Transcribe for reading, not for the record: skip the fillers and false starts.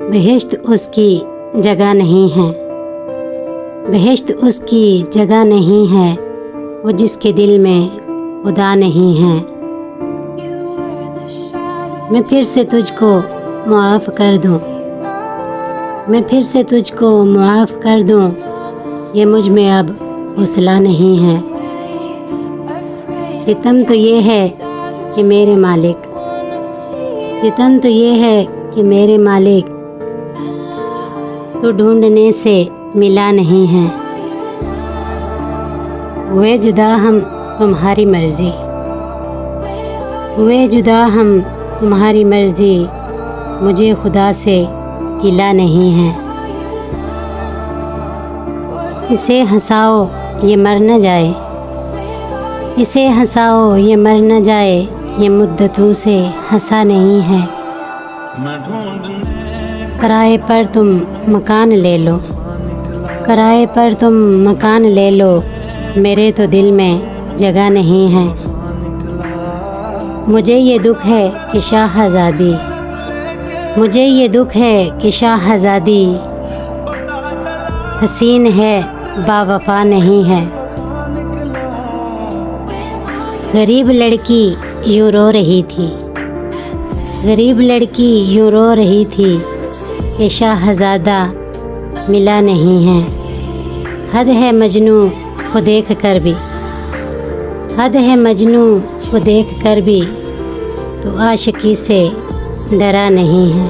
बेहिश्त उसकी जगह नहीं है, बेहिश्त उसकी जगह नहीं है, वो जिसके दिल में खुदा नहीं है। मैं फिर से तुझको मुआफ़ कर दूँ, मैं फिर से तुझको मुआफ़ कर दूँ, ये मुझ में अब हौसला नहीं है। सितम तो ये है कि मेरे मालिक, सितम तो ये है कि मेरे मालिक, तू ढूंढने से मिला नहीं है। हुए जुदा हम तुम्हारी मर्ज़ी, हुए जुदा हम तुम्हारी मर्ज़ी, मुझे खुदा से गिला नहीं है। इसे हंसाओ ये मर न जाए, इसे हंसाओ ये मर न जाए, ये मुद्दतों से हंसा नहीं है। किराए पर तुम मकान ले लो, किराए पर तुम मकान ले लो, मेरे तो दिल में जगह नहीं है। मुझे ये दुख है कि शाहज़ादी, मुझे ये दुख है कि शाहज़ादी हसीन है बावफा नहीं है। गरीब लड़की यूँ रो रही थी, गरीब लड़की यूँ रो रही थी कि शाहज़ादा मिला नहीं है। हद है मजनू को देख कर भी, हद है मजनू को देख कर भी, तो आशिकी से डरा नहीं है।